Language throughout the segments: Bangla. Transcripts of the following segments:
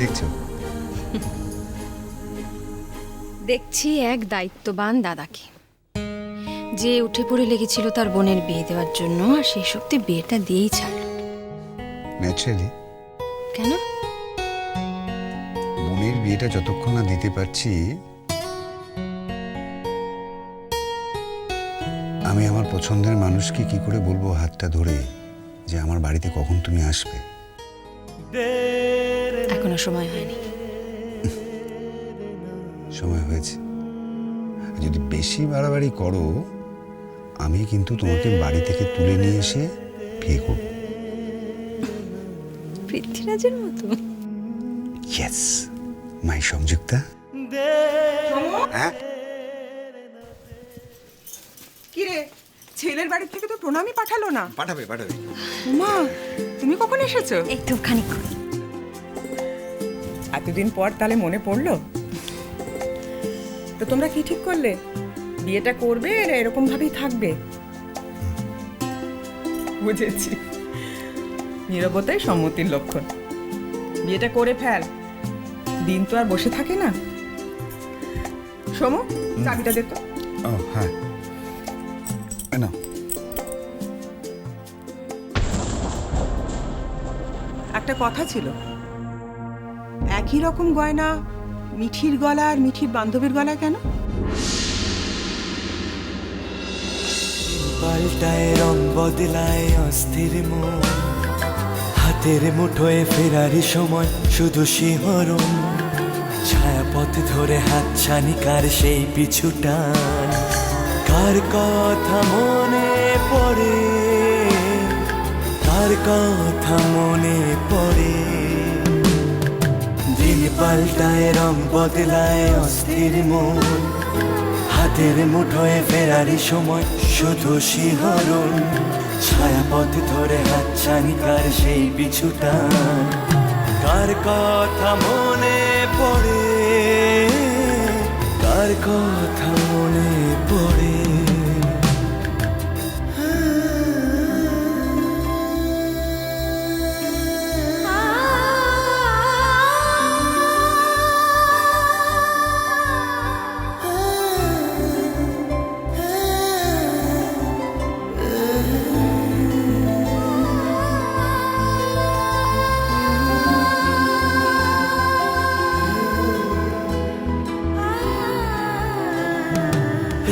দেখছো? দেখছি এক দায়িত্ববান দাদাকে, যে উঠে পড়ে লেগেছিল তার বোনের বিয়ে দেওয়ার জন্য, আর সেই সত্যি বিয়েটা দিয়েই ছাড়ল। ন্যাচারালি। কেন? বোনের বিয়েটা যতক্ষণ না দিতে পারছি, আমি আমার পছন্দের মানুষকে কি করে বলবো হাতটা ধরে যে আমার বাড়িতে কখন তুমি আসবে? এখনো সময় হয়নি। সময় হয়েছে। যদি বেশি বাড়াবাড়ি করো, আমি কিন্তু তোমাকে বাড়ি থেকে তুলে নিয়ে এসে বিয়ে করব। পৃথ্বীরাজের মতো। ইয়েস, মাই সংযুক্তা। হ্যাঁ, কিরে, ছেলের বাড়ি থেকে তো প্রণামী পাঠালো না। পাঠাবে পাঠাবে। মা, তুমি কখন এসেছো? একটু খানিক। এতদিন পর তাহলে মনে পড়লো। তো তোমরা কি ঠিক করলে? বিয়েটা করবে না এরকম ভাবেই থাকবে? বুঝেছি, নীরবতাই সম্মতির লক্ষণ। বিয়েটা করে ফেল, দিন তো আর বসে থাকে না। সোমু, চাবিটা দে তো। ও হ্যাঁ, না একটা কথা ছিল, একই রকম গয়না মিঠির গলা আর মিঠির বান্ধবীর গলায় কেন? পাল্টায় রং বদলায় অস্থির মন, হাতের মুঠোয় ফেরারি সময় শুধু শিহরণ, ছায়াপথ ধরে হাত ছানিকার সেই পিছু টান। কার কথা মনে পড়ে, কার কথা মনে পড়ে। দিন পাল্টায় রং বদলায় অস্থির মন, হাতের মুঠোয় ফেরারি সময় শুধু শিহরণ, ছায়াপথ ধরে হাত ছানিকার সেই পিছু টান। কার কথা মনে পড়ে, কার কথা মনে পড়ে।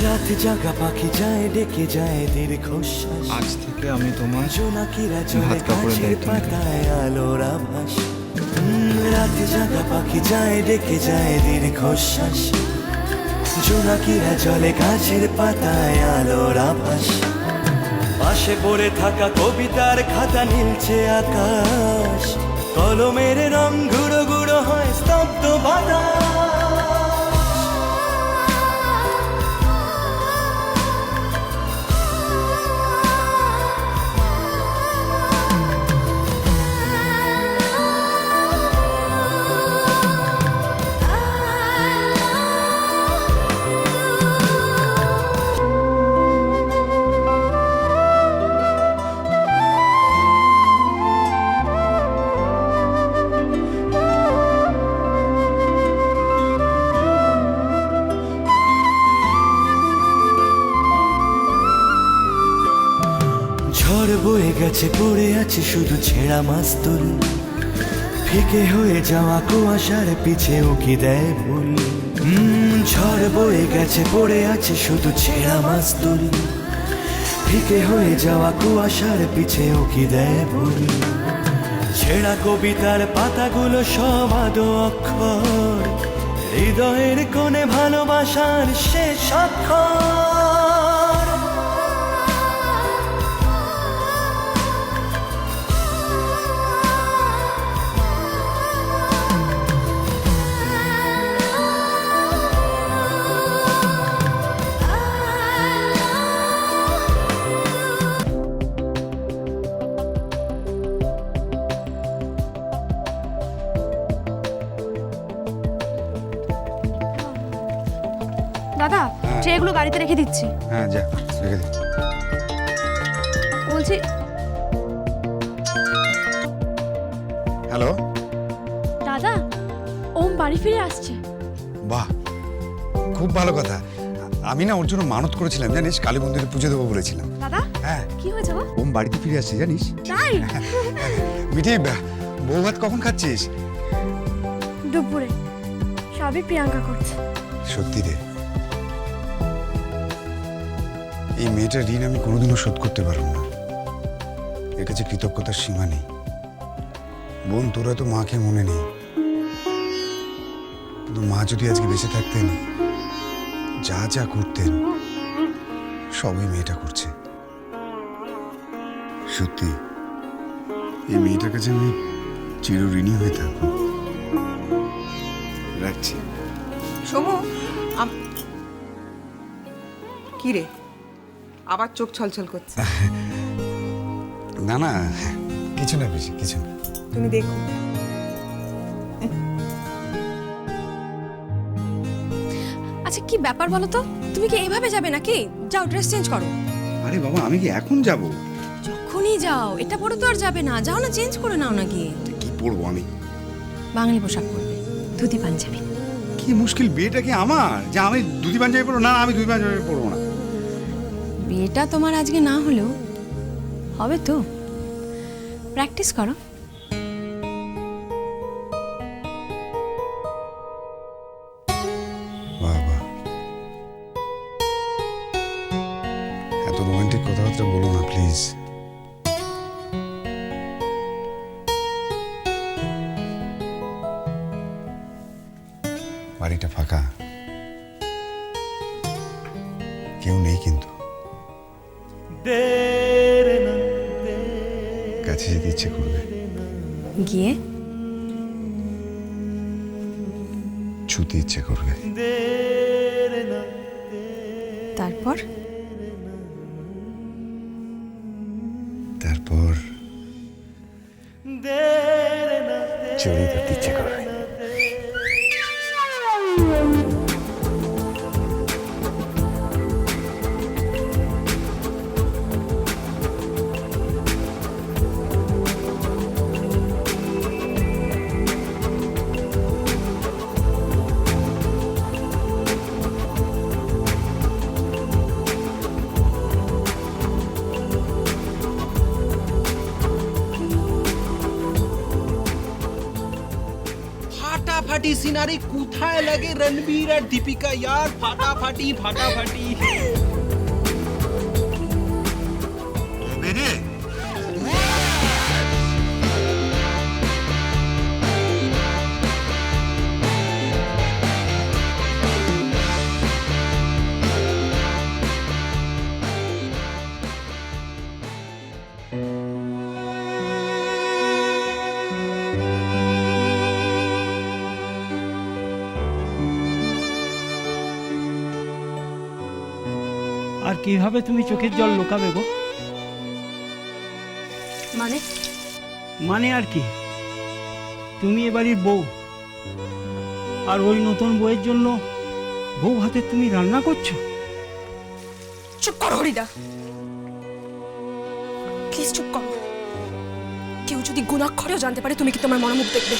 রাত জাগা পাখি যায় ডেকে যায় দীর্ঘশ্বাস। আজ থেকে আমি তোমার জোনাকিরা চলে হাত কাপড়ের গাছের দায়িত্ব নিলাম। পাতায় আলোর আভাস। রাত জাগা পাখি যায় ডেকে যায় দীর্ঘশ্বাস। জোনাকিরা চলে গাছের পাতায় আলোর আভাস। পাশে পড়ে থাকা কবিতার খাতা নীলছে আকাশ, কলমের রং গুঁড়ো গুঁড়ো হয় স্তব্ধ বাতাস। ঝড় বয়ে গেছে পড়ে আছে শুধু ছেঁড়া মাস্তুল, ফিকে হয়ে যাওয়া কুয়াশার পিছে উকি দেয় ভুল। ঝড় বয়ে গেছে পড়ে আছে শুধু ছেঁড়া মাস্তুল, ফিকে হয়ে যাওয়া কুয়াশার পিছে উকি দেয় ভুল। ছেঁড়া কবিতার পাতাগুলো সব আদো অক্ষর, হৃদয়ের কোণে ভালোবাসার শেষ অক্ষর। দাদা, ট্রেগুলো গাড়িতে রেখে দিচ্ছি। হ্যাঁ যা রেখে দে। বলছি, হ্যালো, দাদা ওম বাড়ি ফিরে আসছে। বাহ, খুব ভালো কথা। আমি না ওর জন্য মানত করেছিলাম জানিস, কালী মন্দিরে পুজো দেবো বলেছিলাম। দাদা হ্যাঁ, কি হয়েছে গো? ওম বাড়িতে ফিরে আসছে জানিস। তাই? মিঠি, বউ ভাত কখন খাচ্ছিস? দুপুরে। সবই প্রিয়াঙ্কা করছে। সত্যি রে, এই মেয়েটার ঋণ আমি কোনোদিনও শোধ করতে পারব না। এর কাছে কৃতজ্ঞতার সীমা নেই। বোন, তোরা তো মাকে মনে নেই, কিন্তু মা যদি আজকে বেঁচে থাকতেন, যা যা করতেন সবই মেয়েটা করছে। সত্যি এই মেয়েটার কাছে আমি চিরঋণী হয়ে থাকবো। রাখছি। সমু, কি রে, আবার চোখ ছলছল করছে? না না, কিছু না বেশি, কিছু না। তুমি দেখো। আচ্ছা কি ব্যাপার বলো তো, তুমি কি এইভাবে যাবে নাকি? যাও ড্রেস চেঞ্জ করো। আরে বাবা, আমি কি এখন যাব? যখনই যাও, এটা পরে তো আর যাবে না, যাও না চেঞ্জ করে নাও না গিয়ে। কি পরবো আমি? বাঙালি পোশাক পরবে, ধুতি পাঞ্জাবি। কি মুশকিল, বিয়েটা কি আমার যে আমি ধুতি পাঞ্জাবি পরবো? না, আমি ধুতি পাঞ্জাবি পরবো না। বিয়েটা তোমার আজকে না হলেও হবে তো, প্র্যাকটিস করো। বাবা, এত রোমান্টিক কথাবার্তা বলো না প্লিজ। বাড়িটা ফাঁকা, কেউ নেই, কিন্তু কাছে যেতে ইচ্ছে করবে, গিয়ে ছুতে ইচ্ছে করবে। তারপর তারপর জড়িয়ে ধরতে ইচ্ছে করবে। ফাটাফাটি সিনারি কোথায় লাগে রণবীর আর দীপিকা यार, ফাটাফাটি ফাটাফাটি। আর কিভাবে তুমি চোখের জল লুকাবে গো? মানে? মানে আর কি, তুমি এ বাড়ির বউ, আর ওই নতুন বউয়ের জন্য বউ হাতে তুমি রান্না করছো। চুপ করো হরিদা, প্লিজ চুপ করো। কেউ যদি গুণাক্ষরেও জানতে পারে তুমি কি তোমার মনোমুখ দেখবে?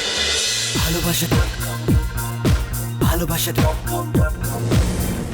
ভালোবাসা ভালোবাসা